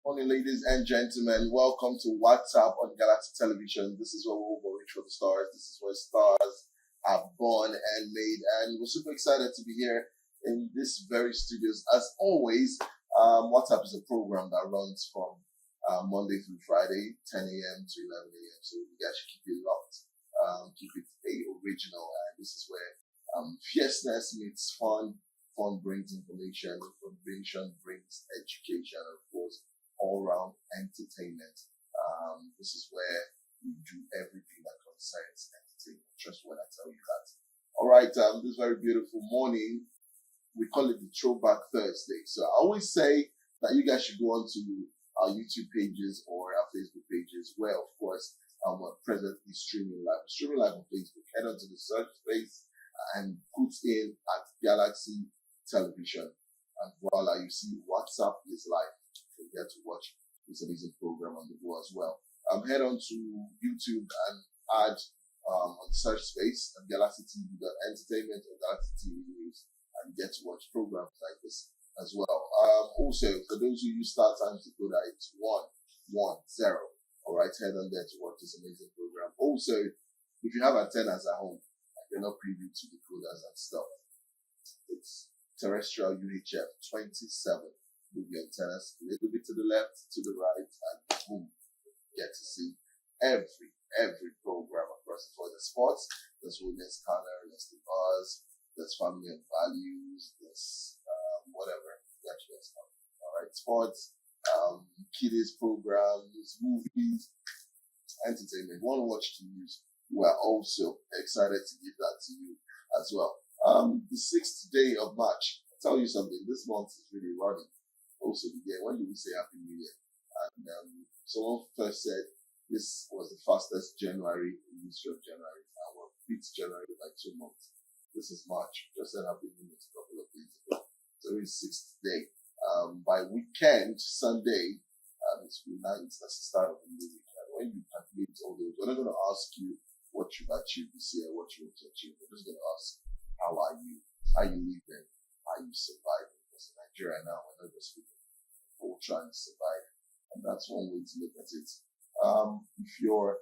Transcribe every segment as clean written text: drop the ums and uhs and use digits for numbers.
Morning, ladies and gentlemen. Welcome to Whatsapp on Galaxy Television. This is where we will reach for the stars. This is where stars are born and made. And we're super excited to be here in this very studios. As always, Whatsapp is a program that runs from Monday through Friday, 10 a.m. to 11 a.m. So you guys should keep it locked, keep it original. And this is where fierceness meets fun. Fun brings information brings education, and of course, all-round entertainment. This is where we do everything that concerns entertainment. Trust when I tell you that. All right, this very beautiful morning, we call it the Throwback Thursday. So I always say that you guys should go onto our YouTube pages or our Facebook pages, where, of course, we're presently streaming live. We're streaming live on Facebook. Head onto the search space and put in at Galaxy Television, and voila, you see Whatsapp is live. You get to watch this amazing program on the go as well. Head on to YouTube and add on the search space and Galaxy TV Entertainment or Galaxy TV News, and get to watch programs like this as well. Also, for those who use Star Times decoder, it's 110. All right, head on there to watch this amazing program. Also, if you have antennas at home and you're not privy to decoders and stuff, it's terrestrial UHF 27. Move your antennas a little bit to the left, to the right, and boom, you get to see every program across for the sports. There's Women's Corner, there's the Buzz, there's Family and Values, there's whatever. All right, sports, kiddies programs, movies, entertainment. Want to watch the news? We're also excited to give that to you as well. The 6th day of March. I'll tell you something. This month is really running. Also, when do we say Happy New Year? And someone first said this was the fastest January in the history of January. And we're beat January by 2 months. This is March. Just said Happy New Year a couple of days ago. So it's 6th day. By weekend, Sunday, it's week 9. That's the start of the new week. And when you calculate all those, we're not going to ask you what you've achieved this year, what you want to achieve. We're just going to ask, how are you? How you living? How you surviving? Because in Nigeria now, we're not just living, we're all trying to survive. And that's one way to look at it. If you're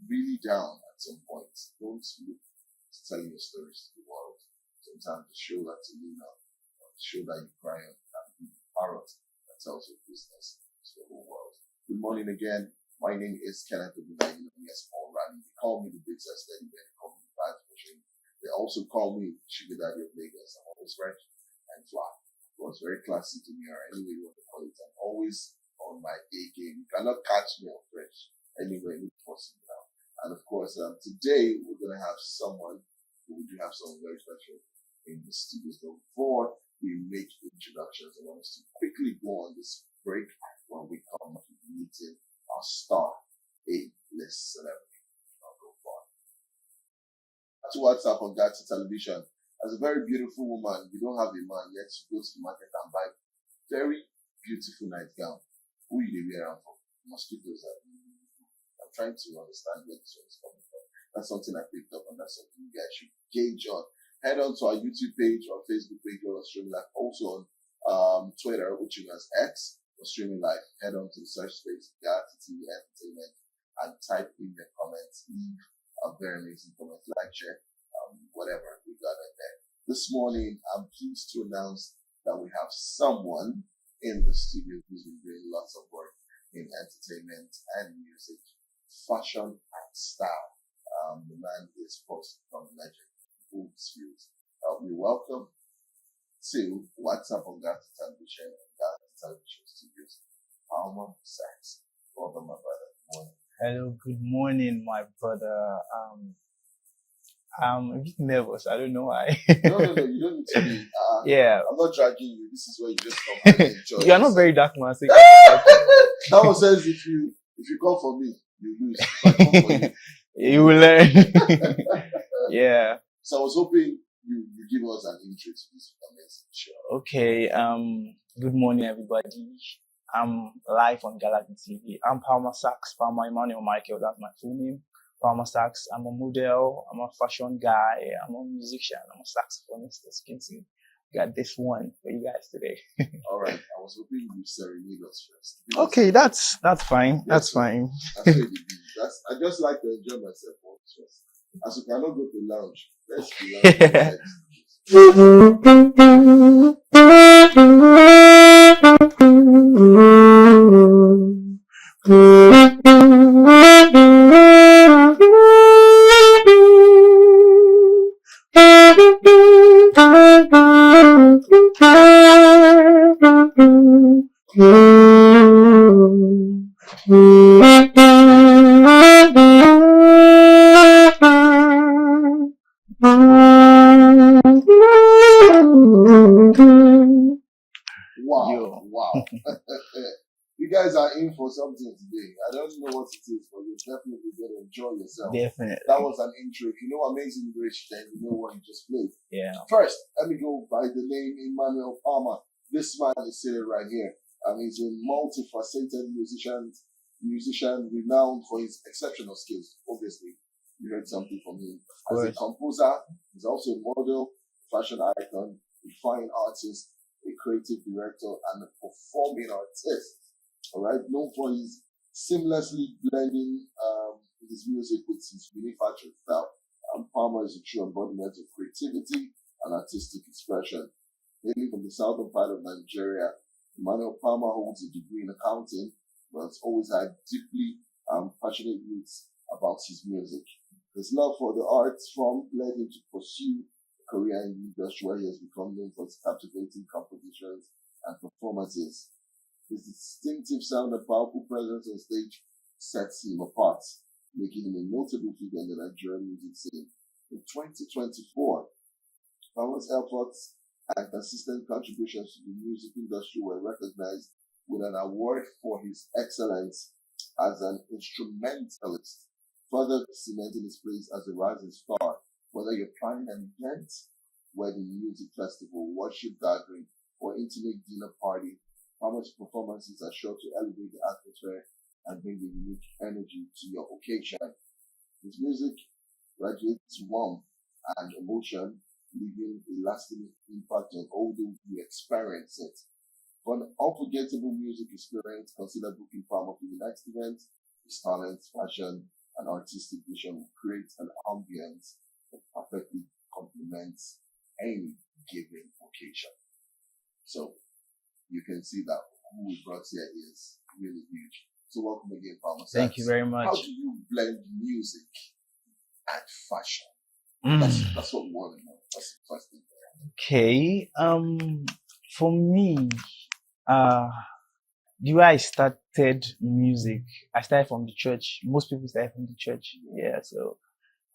really down at some point, don't look to telling your stories to the world. Sometimes to show that to Luna, or to show that you cry on and be the parrot that tells your business to the whole world. Good morning again. My name is Kenneth Obinna. Yes, Paul Rally. They call me the Big Size Steady Man. They call me the Vibes Machine. They also call me Sugar Daddy of Lagos. I'm always fresh and fly. It was very classy to me, or any way you want to call it. I'm always on my A game. You cannot catch me on fresh anywhere you possible now. And of course, today we're going to have someone who we do have someone very special in the studio. So before we make introductions, I want us to quickly go on this break when we come to meeting our star A-list celebrity. I'll go far. To Whatsapp on Galaxy Television. As a very beautiful woman, you don't have a man yet, you go to the market and buy very beautiful nightgown. Who you wear around for? Mosquitoes. I'm trying to understand where this one is coming from. That's something I picked up, and that's something you guys should gauge on. Head on to our YouTube page or Facebook page or streaming live. Also on Twitter, which is X, or streaming live. Head on to the search space, Galaxy TV Entertainment, and type in your comments. Leave a very amazing comment, like, share, whatever we got in there. This morning, I'm pleased to announce that we have someone in the studio who's been doing lots of work in entertainment and music, fashion and style. The man is post from legend, Woodsfield. We welcome to Whatsapp on Galaxy Television and Galaxy Television Studios, Palmer Sachs. Welcome, my brother. Good morning. Hello, good morning, my brother. I'm a bit nervous. I don't know why. No, you don't need to be. Yeah. I'm not dragging you. This is where you just come and enjoy. You're not very dark, man. So that one says if you come for me, you lose. If I come for you, you will learn. Yeah. So I was hoping you give us an intro to this amazing show. Okay. Good morning, everybody. I'm live on Galaxy TV. I'm Palmer Sachs, Palmer Emmanuel Michael. That's my full name. Palmer Sachs. I'm a model. I'm a fashion guy. I'm a musician. I'm a saxophonist, as you can see. got this one for you guys today. All right. I was hoping you serenade us first. Okay, that's fine. Yes, That's sir. fine. That's what it is. I just like to enjoy myself first. As you cannot go to lounge, let's be Wow, wow. You guys are in for something today. I don't know what it is, but you're definitely going to enjoy yourself. Definitely. That was an intro. If you know Amazing Grace, then you know what you just played. Yeah. First, let me go by the name Emmanuel Palmer. This man is sitting right here. He's a multifaceted musician renowned for his exceptional skills. Obviously, you heard something from him. As a composer, he's also a model, fashion icon, a fine artist, a creative director, and a performing artist. All right, known for his seamlessly blending his music with his unique fashion style. Palmer is a true embodiment of creativity and artistic expression. Hailing from the southern part of Nigeria, Emmanuel Palmer holds a degree in accounting, but has always had deeply passionate roots about his music. His love for the arts form led him to pursue a career in the industry where he has become known for his captivating compositions and performances. His distinctive sound and powerful presence on stage sets him apart, making him a notable figure in the Nigerian music scene. In 2024, Palmer's efforts and consistent contributions to the music industry were recognized with an award for his excellence as an instrumentalist, further cementing his place as a rising star. Whether you're planning an event, wedding, music festival, worship gathering, or intimate dinner party, Palmer's performances are sure to elevate the atmosphere and bring a unique energy to your occasion. His music radiates warmth and emotion, leaving a lasting impact on all those who experience it. For an unforgettable music experience, consider booking Palmer for the next event. His talent, passion, and artistic vision will create an ambience that perfectly complements any given occasion. So, you can see that who we brought here is really huge. So welcome again, Palmer. Thank you very much. How do you blend music and fashion? That's what we want to know. That's the first thing. Okay. For me, the way I started music, I started from the church. Most people started from the church. Yeah. So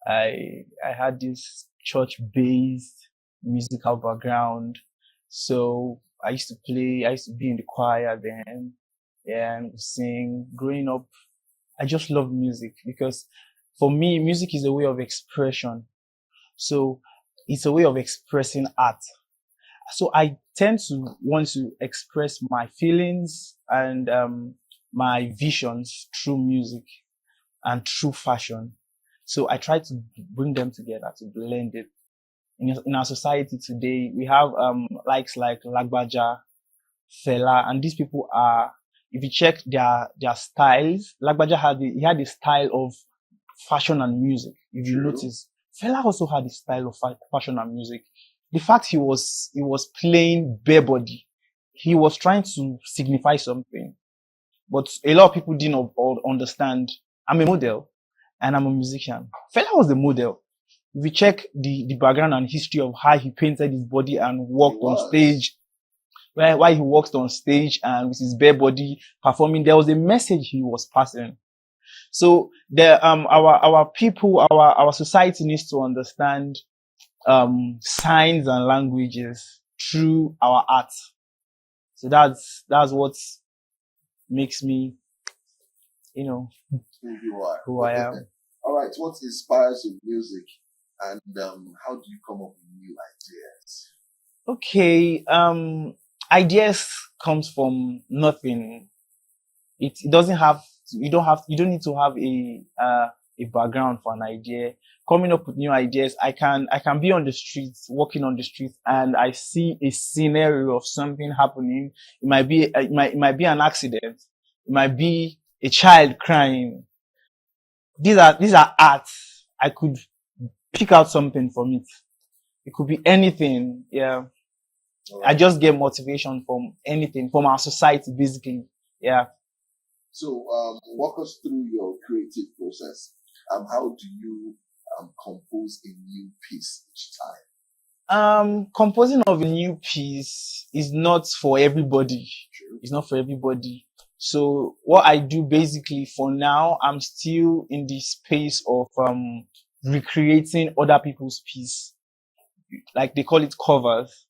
I had this church-based musical background. So I used to be in the choir then, and sing. Growing up, I just loved music because for me, music is a way of expression. So it's a way of expressing art. So I tend to want to express my feelings and my visions through music and through fashion. So I try to bring them together, to blend it. In our society today, we have likes like Lagbaja, Fela, and these people are, if you check their styles, Lagbaja had a style of fashion and music. If you notice, Fela also had a style of fashion and music. The fact he was playing bare body, he was trying to signify something, but a lot of people didn't understand. I'm a model and I'm a musician. Fela was the model. If you check the background and history of how he painted his body and walked on stage, why he walked on stage and with his bare body performing, there was a message he was passing. So our people, our society needs to understand signs and languages through our art. So that's what makes me, who you are, who I am. All right, what inspires your music, and how do you come up with new ideas? Okay, ideas comes from nothing. It doesn't have to, you don't need to have a a background for an idea, coming up with new ideas. I can be on the streets, walking on the streets, and I see a scenario of something happening. It might be an accident. It might be a child crying. These are arts. I could pick out something from it. It could be anything. Yeah. I just get motivation from anything, from our society, basically. Yeah. So, walk us through your creative process. How do you compose a new piece each time? Composing of a new piece is not for everybody. True. It's not for everybody. So what I do basically for now, I'm still in the space of recreating other people's piece. Like they call it covers.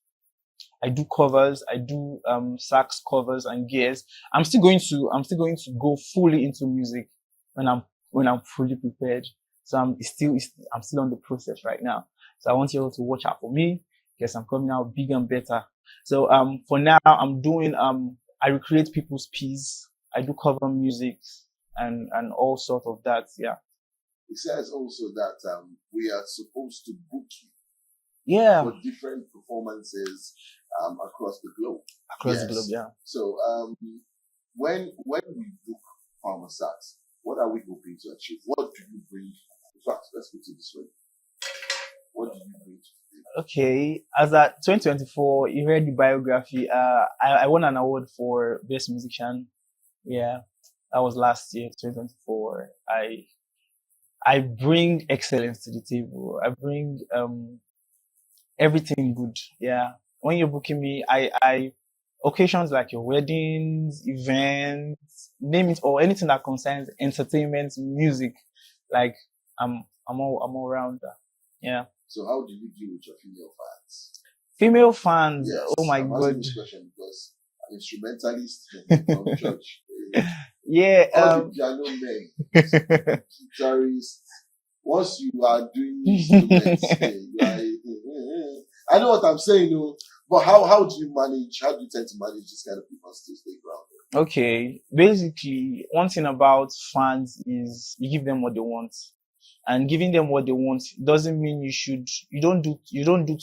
I do covers, I do sax covers and gears. I'm still going to go fully into music when I'm fully prepared. So I'm still on the process right now. So I want you all to watch out for me because I'm coming out bigger and better. So for now I'm doing I recreate people's piece. I do cover music and all sort of that. Yeah. It says also that we are supposed to book you Yeah. for different performances across the globe. Across the globe, yeah. So when we book Farmer Sax, what are we hoping to achieve? What do you bring? In fact, let's put it this way. What do you bring to the table? Okay, as at 2024, you read the biography. I won an award for best musician. Yeah, that was last year, 2024. I bring excellence to the table. I bring everything good. Yeah. When you're booking me, I occasions like your weddings, events, name it, or anything that concerns entertainment, music, like I'm all around that. Yeah. So how do you deal with your female fans? Female fans, Yes, oh my I'm god. asking this question because I'm instrumentalist from church. Yeah. All the piano men, guitarists. Once you are doing instruments, I know what I'm saying, though. But how do you manage? How do you tend to manage this kind of people to stay grounded? Okay, basically, one thing about fans is you give them what they want, and giving them what they want doesn't mean you don't do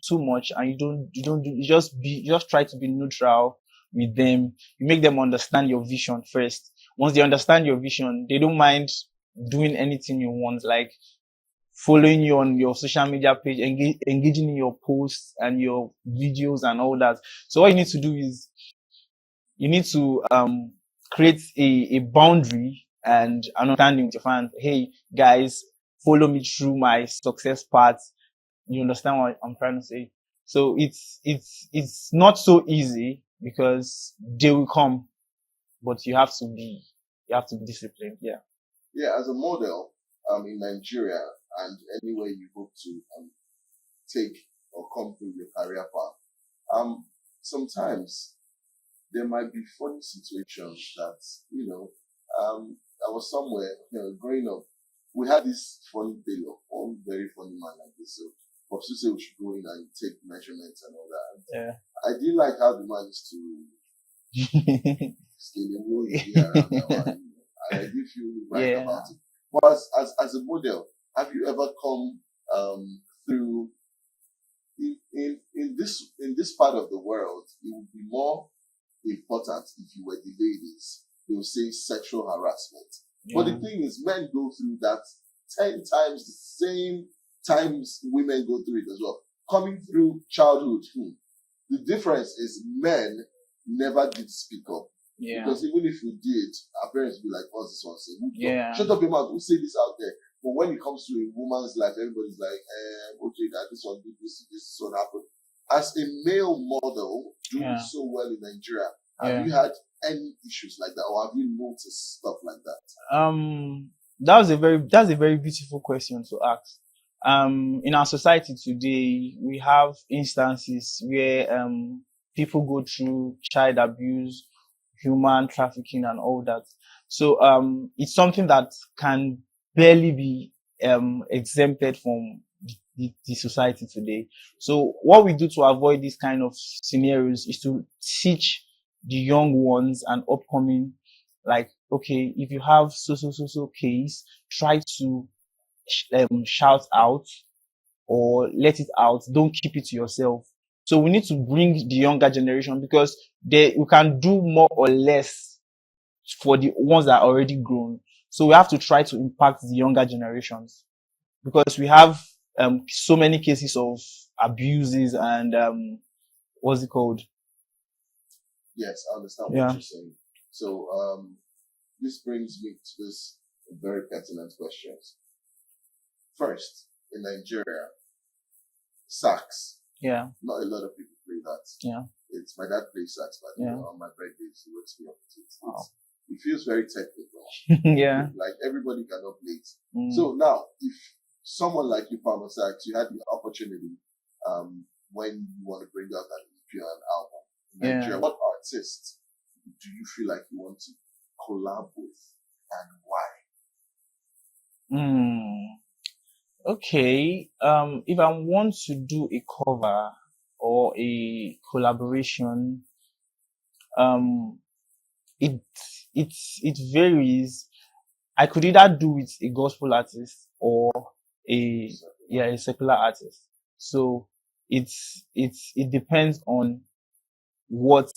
too much, and you just try to be neutral with them. You make them understand your vision first. Once they understand your vision, they don't mind doing anything you want, like following you on your social media page, engaging in your posts and your videos and all that. So what you need to do is you need to create a boundary and understanding with your fans. Hey guys, follow me through my success path. You understand what I'm trying to say? So it's not so easy because they will come, but you have to be disciplined. Yeah. Yeah, as a model in Nigeria and anywhere you hope to take or come through your career path, sometimes there might be funny situations that, I was somewhere, growing up, we had this funny tailor, one very funny man like this. So Popsi said we should go in and take measurements and all that. Yeah. I didn't like how the man used to scale away around that one. I did feel right about it. But as a model, have you ever come through in this part of the world? It would be more important if you were the ladies. They will say sexual harassment. But the thing is, men go through that 10 times the same times women go through it as well. Coming through childhood, the difference is men never did speak up. Yeah. Because even if we did, our parents would be like, what's this one saying? Yeah. Shut up your mouth, who say this out there? But when it comes to a woman's life, everybody's like, okay, that this one did this one happened. As a male model doing so well in Nigeria, have you had any issues like that, or have you noticed stuff like that? That's a very beautiful question to ask. In our society today, we have instances where people go through child abuse, human trafficking, and all that. So it's something that can barely be exempted from the society today. So what we do to avoid these kind of scenarios is to teach the young ones and upcoming, like, okay, if you have so case, try to shout out or let it out. Don't keep it to yourself. So we need to bring the younger generation, because we can do more or less for the ones that are already grown. So we have to try to impact the younger generations, because we have so many cases of abuses and what's it called? Yes, I understand what you're saying. So this brings me to this very pertinent questions. First, in Nigeria, sax. Yeah. Not a lot of people play that. Yeah. It's my dad plays sax, but on my birthdays he wakes me up with it. Wow. It feels very technical. Yeah. Like everybody cannot play it. So now, if someone like you, Palmer Sax, you had the opportunity when you want to bring out an EP or an album in Nigeria, what artists do you feel like you want to collab with, and why? Okay. If I want to do a cover or a collaboration, it varies. I could either do with a gospel artist or a secular artist. So it depends on what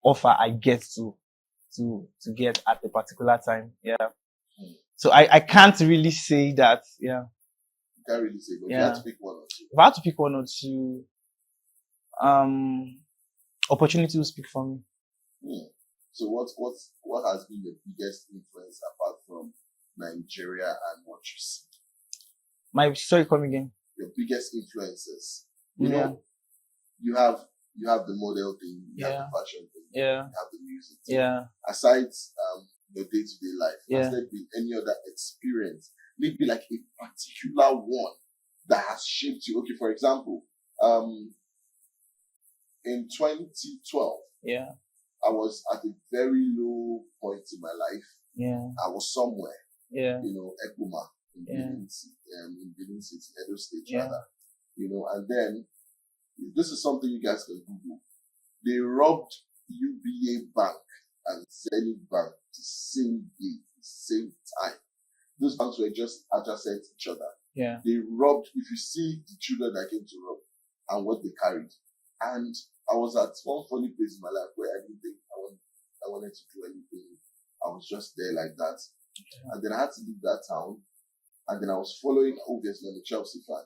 offer I get to get at a particular time. Yeah. So I can't really say that. Yeah. You can't really say, but you have to pick one or two. If I had to pick one or two, opportunity will speak for me. So what has been the biggest influence apart from Nigeria and what you see? Sorry, come again. Your biggest influences. You know, you have the model thing, you have the fashion thing, you have the music thing. Yeah. Aside your day-to-day life, has there been any other experience, maybe like a particular one that has shaped you? Okay, for example, in 2012, I was at a very low point in my life. I was somewhere, Ekuma, in Benin City, Edo State, rather. And then, this is something you guys can Google. They robbed UBA Bank and Zenith Bank the same day, the same time. Those banks were just adjacent to each other. They robbed, if you see the children that came to rob and what they carried. And I was at one funny place in my life where I didn't think I wanted to do anything. I was just there like that. And then I had to leave that town. And then I was following, obviously, I'm a Chelsea fan.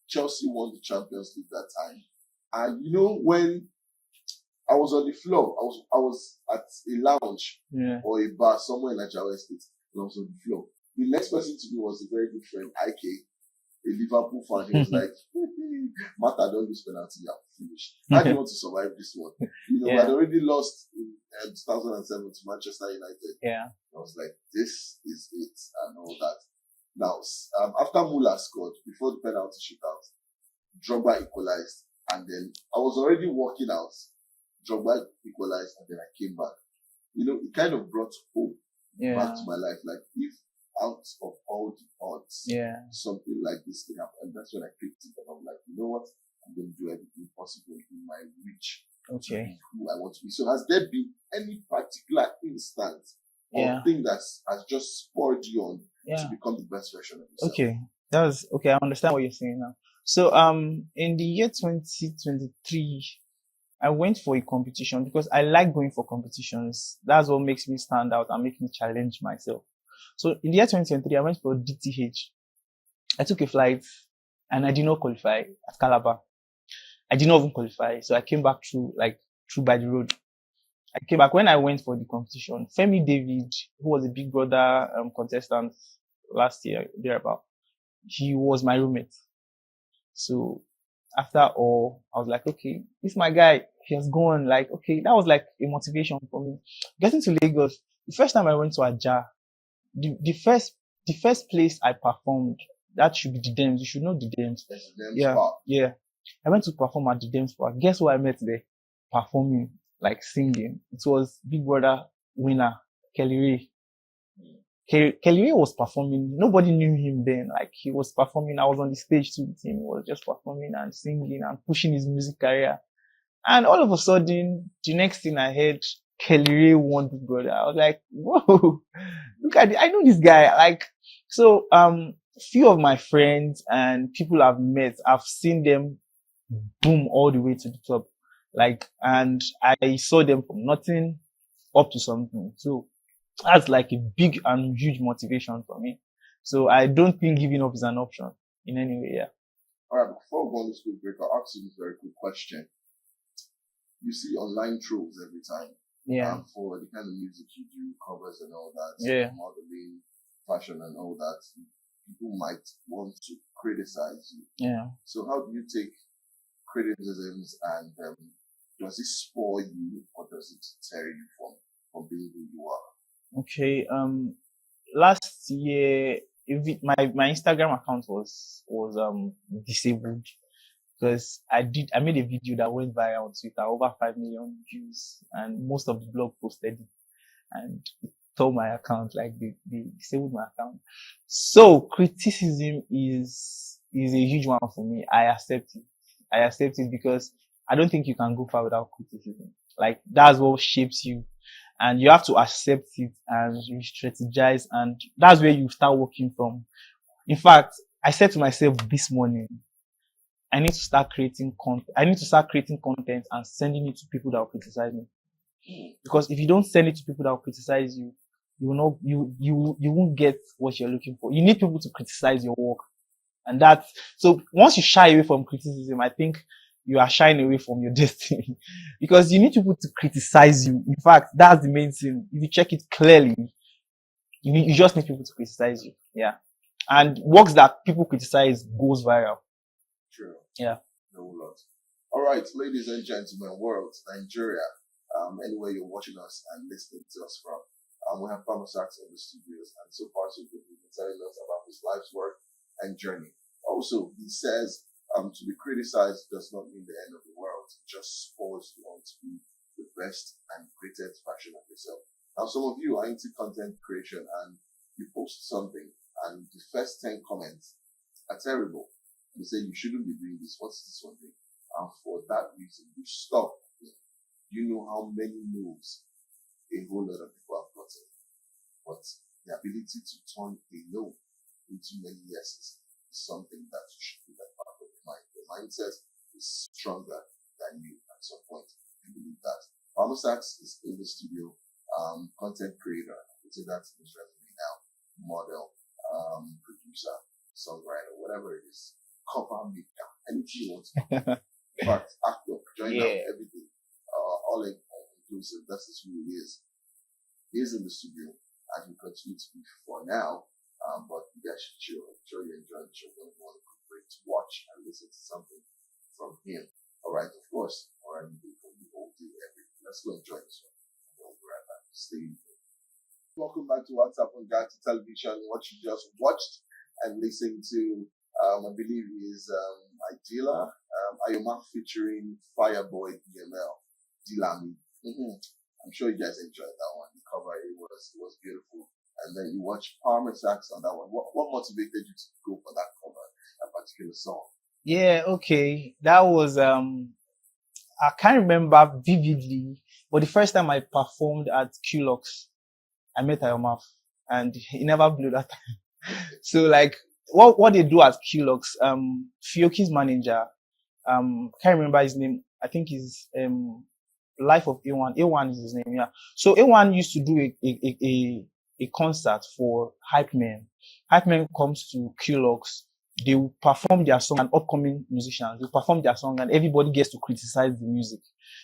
Chelsea won the Champions League that time. And when I was on the floor, I was at a lounge or a bar somewhere in Nigeria State, and I was on the floor. The next person to me was a very good friend, IK, a Liverpool fan. He was like, Martha, don't lose penalty, I'm finished. How do you want to survive this one? We had already lost in 2007 to Manchester United. I was like, this is it, and all that. Now, after Muller scored, before the penalty shootout, Drogba equalized, and then I was already walking out. Drogba equalized, and then I came back. It kind of brought hope back to my life. Like, if out of all the odds, something like this thing happened, and that's when I picked it up. I'm like, you know what? I'm going to do everything possible in my reach to be who I want to be. So, has there been any particular instance or thing that has just spurred you on to become the best version of yourself? Okay. I understand what you're saying now. So, in the year 2023, I went for a competition because I like going for competitions. That's what makes me stand out and make me challenge myself. So, in the year 2023, I went for DTH. I took a flight and I did not qualify at Calabar. I did not even qualify. So, I came back through by the road. I came back when I went for the competition. Femi David, who was a Big Brother contestant last year, thereabout, he was my roommate. So after all, I was like, okay, this my guy. He has gone. Like, okay, that was like a motivation for me. Getting to Lagos, the first time I went to Ajah, the first place I performed, that should be the Dems. You should know the Dems. Yeah. I went to perform at the Dems Park. Guess who I met there? Performing, like singing. It was Big Brother winner, Kelly Ray. Kelly Ray was performing. Nobody knew him then. Like, he was performing. I was on the stage too with him. He was just performing and singing and pushing his music career. And all of a sudden, the next thing I heard, Kelly Ray won Big Brother. I was like, whoa, look at it. I know this guy. Like, so, few of my friends and people I've met, I've seen them boom all the way to the top. Like, and I saw them from nothing up to something. So that's like a big and huge motivation for me. So I don't think giving up is an option in any way. Yeah. All right, before we go on this quick break, I'll ask you this very quick question. You see online trolls every time. Yeah. For the kind of music you do, covers and all that, Yeah. modeling, fashion and all that, people might want to criticize you. Yeah. So how do you take criticisms and does it spoil you or does it tear you from being who you are? Okay. Last year, my Instagram account was disabled because I made a video that went viral on Twitter, over 5 million views, and most of the blog posted it, and it tore my account, like they disabled my account. So criticism is a huge one for me. I accept it. I accept it because I don't think you can go far without criticism. Like, that's what shapes you, and you have to accept it and you strategize, and that's where you start working from. In fact, I said to myself this morning, I need to start creating content. I need to start creating content and sending it to people that will criticize me. Because if you don't send it to people that will criticize you, you will not, you won't get what you're looking for. You need people to criticize your work. And so once you shy away from criticism, I think you are shying away from your destiny, because you need people to criticize you. In fact, that's the main thing. If you check it clearly, you just need people to criticize you. Yeah. And works that people criticize goes viral. True. Yeah. No lot. All right, ladies and gentlemen, world, Nigeria, anywhere you're watching us and listening to us from, we have Farmer Sachs in the studios, and so far so good. He's been telling us about his life's work and journey. Also, he says to be criticized does not mean the end of the world. It just spoils you on to be the best and greatest version of yourself. Now, some of you are into content creation and you post something and the first 10 comments are terrible. They say you shouldn't be doing this. What's this one thing? And for that reason, you stop. You know how many no's a whole lot of people have gotten. But the ability to turn a no into many yeses is something that you should put at part of your mind. Your mindset is stronger than you at some point. You believe that. Farmer Sachs is in the studio, content creator. You say that's his resume now. Model, producer, songwriter, whatever it is. Cover maker, anything you want to do. In fact, actor, join up, everything. All inclusive. That's just who he is. He is in the studio as we continue to be for now. But you guys should chill. I'm sure you enjoy the show. Don't want to break to watch and listen to something from him. All right, of course. All right, we all do everything. Let's go enjoy this one. We'll be right back. Stay with me. Welcome back to Whatsapp on Galaxy Television. What you just watched and listened to, I believe is Idila, Ayoma featuring Fireboy DML, Dilami. I'm sure you guys enjoyed that one. The cover, it was beautiful. And then you watched Farmer Sachs on that one. What motivated you to go for that cover, that particular song? Yeah, okay. That was I can't remember vividly, but the first time I performed at QLux, I met Ayomaf, and he never blew that time. So like what they do at QLux, Fioki's manager, can't remember his name. I think he's Life of A1. A1 is his name, yeah. So A1 used to do a concert for Hype Men. Hype Men comes to QLux. They will perform their song, and upcoming musicians will perform their song, and everybody gets to criticize the music.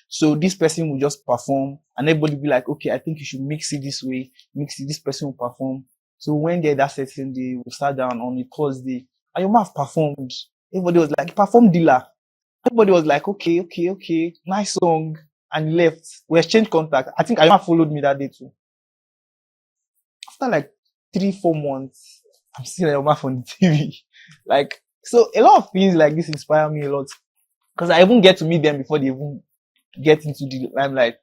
So this person will just perform, and everybody will be like, okay, I think you should mix it this way, mix it, this person will perform. So when they're that certain day, we'll start down on a Thursday. And you might have performed. Everybody was like, perform dealer. Everybody was like, okay, nice song. And left. We exchanged contact. I think Ayoma followed me that day too. After like 3-4 months, I'm seeing Ayoma on the TV. Like, so a lot of things like this inspire me a lot. Because I even get to meet them before they even get into the limelight.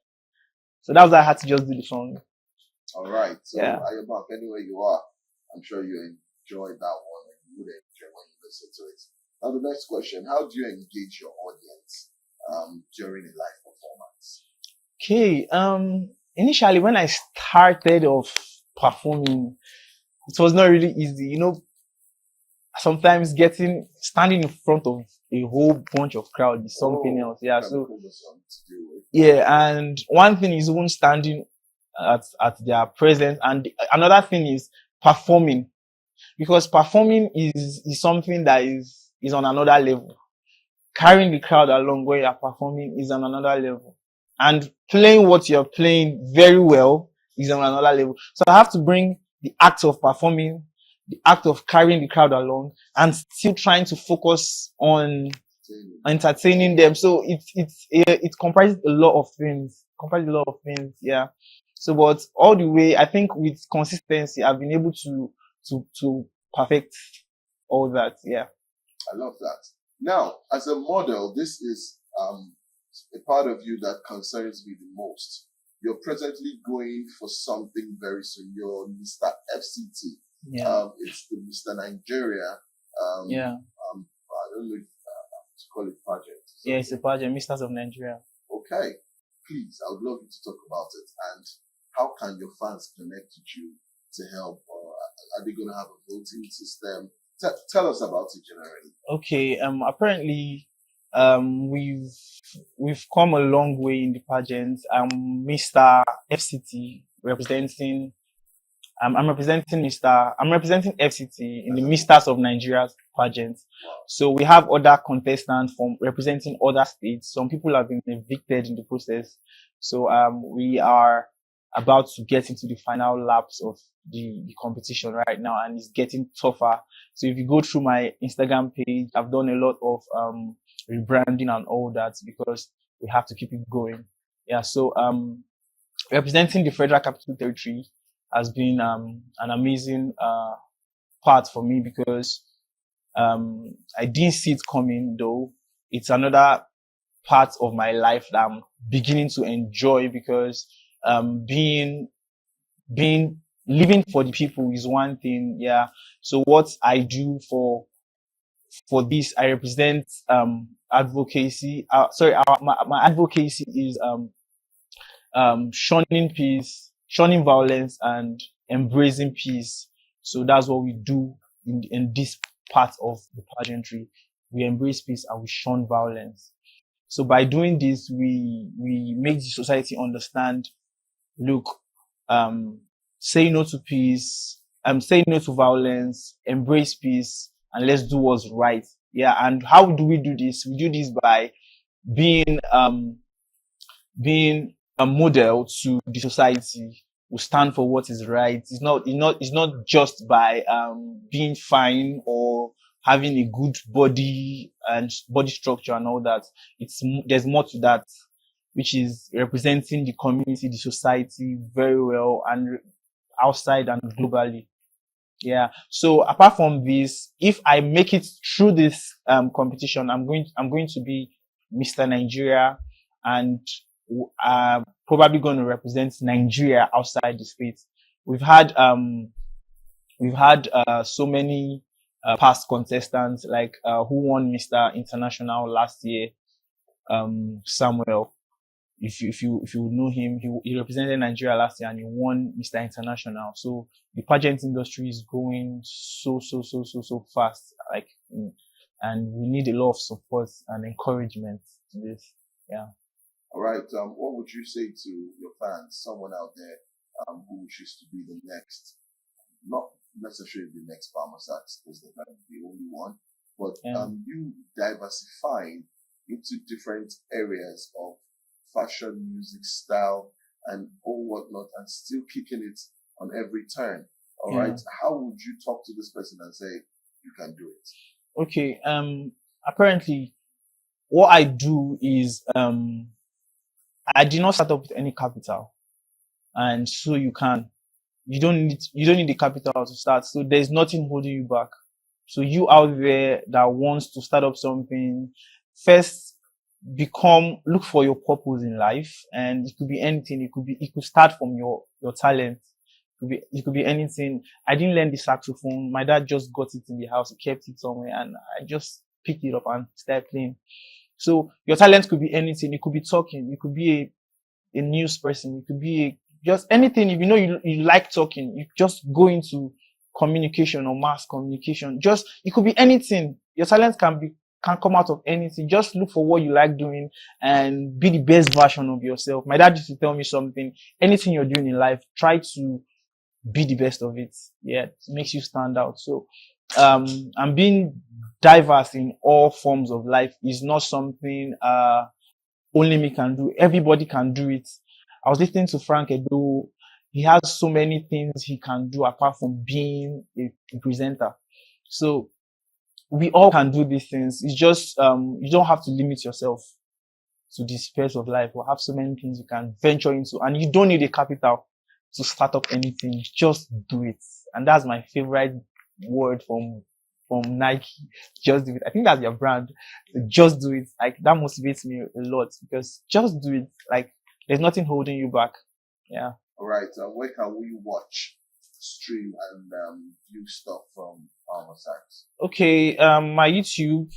So that's why I had to just do the song. All right. So yeah. Ayoma, anywhere you are, I'm sure you enjoyed that one and you would enjoy when you listen to it. Now the next question, how do you engage your audience during a live performance? Okay. Initially when I started off performing, it was not really easy. You know, sometimes standing in front of a whole bunch of crowd is something else. Yeah. So yeah, and one thing is even standing at their presence, and another thing is performing, because performing is something that is on another level. Carrying the crowd along where you're performing is on another level, and playing what you're playing very well is on another level. So I have to bring the act of performing, the act of carrying the crowd along, and still trying to focus on entertaining them. So it comprises a lot of things. Yeah. So, but all the way, I think with consistency, I've been able to perfect all that. Yeah. I love that. Now, as a model, this is a part of you that concerns me the most. You're presently going for something very soon. You're Mr. FCT. Yeah. It's the Mr. Nigeria. Yeah. I don't know if to call it pageant. Yeah, it's a pageant, Misters of Nigeria. Okay. Please, I would love you to talk about it. And how can your fans connect with you to help? Or are they going to have a voting system? Tell us about it generally. Okay. Apparently, we've come a long way in the pageant. Mr. FCT representing. I'm representing FCT in the Misters of Nigeria pageant. So we have other contestants from representing other states. Some people have been evicted in the process. So we are about to get into the final laps of the competition right now, and it's getting tougher. So if you go through my Instagram page, I've done a lot of rebranding and all that, because we have to keep it going. Yeah. So representing the Federal Capital Territory has been an amazing part for me, because I didn't see it coming, though. It's another part of my life that I'm beginning to enjoy, because living for the people is one thing. Yeah. So what I do for this, I represent advocacy. My advocacy is shunning peace, shunning violence, and embracing peace. So that's what we do in this part of the pageantry. We embrace peace and we shun violence. So by doing this, we make the society understand, look, say no to peace, say no to violence, embrace peace, and let's do what's right. Yeah. And how do we do this? We do this by being a model to the society. We stand for what is right. It's not just by being fine or having a good body and body structure and all that. There's more to that, which is representing the community, the society very well, and outside and globally. Yeah. So apart from this, if I make it through this competition, I'm going to be Mr. Nigeria, and probably going to represent Nigeria outside the States. We've had so many past contestants, like who won Mr. International last year, Samuel. If you know him, he represented Nigeria last year and he won Mr. International. So the pageant industry is growing so fast, and we need a lot of support and encouragement to this. Yeah. All right. What would you say to your fans, someone out there who wishes to be the next, not necessarily the next Parmesan, because they're not the only one, but you diversifying into different areas of fashion, music, style, and all whatnot, and still kicking it on every turn. All right. How would you talk to this person and say, you can do it? Okay. Apparently, what I do is I did not start up with any capital, and so you don't need the capital to start. So there's nothing holding you back. So you out there that wants to start up something, first look for your purpose in life, and it could be anything. It could start from your talent. It could be anything. I didn't learn the saxophone. My dad just got it in the house. He kept it somewhere, and I just picked it up and started playing. So your talent could be anything. It could be talking. You could be a news person. It could be just anything. If you know you like talking, you just go into communication or mass communication. Just, it could be anything. Your talent can come out of anything. Just look for what you like doing and be the best version of yourself. My dad used to tell me something. Anything you're doing in life, try to be the best of it. Yeah, it makes you stand out. So, and being diverse in all forms of life is not something, only me can do. Everybody can do it. I was listening to Frank Edo. He has so many things he can do apart from being a presenter. So we all can do these things. It's just, you don't have to limit yourself to the space of life. We have so many things you can venture into, and you don't need a capital to start up anything. Just do it. And that's my favorite word from Nike. Just do it. I think that's your brand. Just do it. Like, that motivates me a lot, because just do it. Like, there's nothing holding you back. Yeah. All right. Where can we watch, stream, and view stuff from Palmer Sachs? Okay. My YouTube,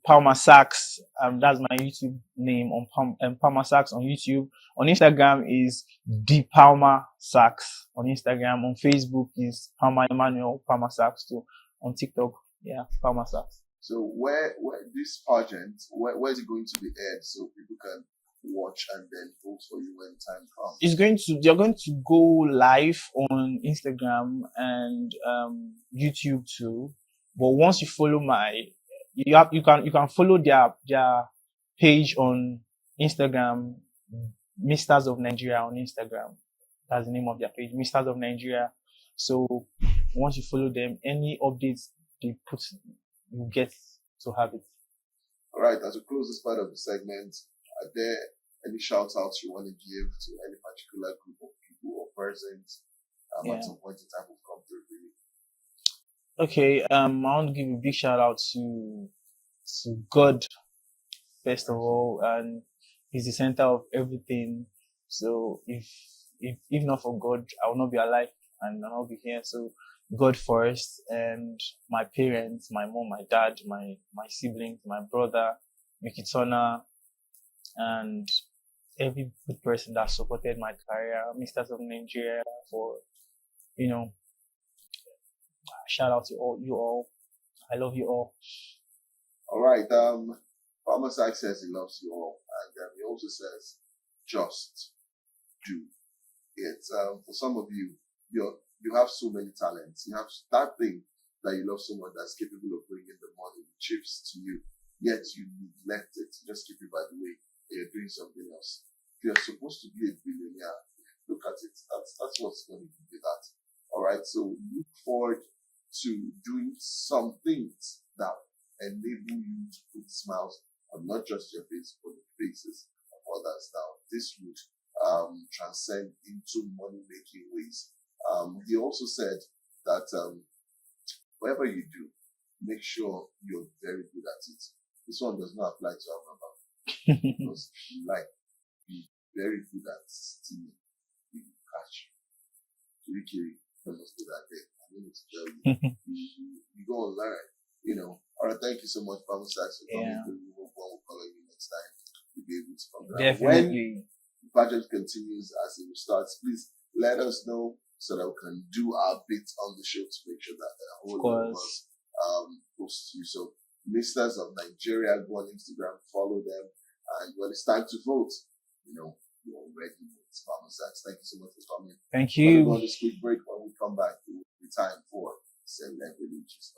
Palmer Sachs. That's my YouTube name on Palmer Sachs on YouTube. On Instagram is the Palmer Sachs on Instagram. On Facebook is Palmer Emmanuel Palmer Sachs too. On TikTok, yeah, Palmer Sachs. So where this pageant, where is it going to be aired so people can watch and then vote for you when time comes? You're going to go live on Instagram and YouTube too. But once you follow you can follow their page on Instagram, Misters of Nigeria on Instagram. That's the name of their page, Misters of Nigeria. So once you follow them, any updates they put, you get to have it. All right, as we close this part of the segment, are there any shout outs you want to give to any particular group of people or persons at some point in time who've come through for you? Okay, I want to give a big shout out to God, first of all, and He's the center of everything. So if not for God, I will not be alive and I'll not be here. So God first, and my parents, my mom, my dad, my siblings, my brother, Mikitona, and every good person that supported my career, Misters of Nigeria, for, shout out to you all. I love you all. All right. Palmer Sachs says he loves you all, and he also says, just do it. For some of you, you have so many talents. You have that thing that you love so much that's capable of bringing the money, the chips to you, yet you neglect it. Just keep it by the way. You're doing something else. If you're supposed to be a billionaire, look at it. That's what's going to give you that. All right. So look forward to doing some things that enable you to put smiles on not just your face, but the faces of others. Now, this would transcend into money-making ways. He also said that whatever you do, make sure you're very good at it. This one does not apply to Ababa, because like, be very good at stealing, you will catch. Kiri doesn't do that thing. I need to tell you, you go and learn. All right, thank you so much, Palmer Sachs, for coming through. We hope we'll follow you next time to be able to come down. Definitely. When the pageant continues as it starts, please let us know so that we can do our bit on the show to make sure that a whole lot of us post you. So, Misters of Nigeria, go on Instagram, follow them, and when it's time to vote, you're ready with Palmer Sachs. Thank you so much for coming. Thank you. We're going to this quick break. When we come back, it will be time for Celebrity Gist.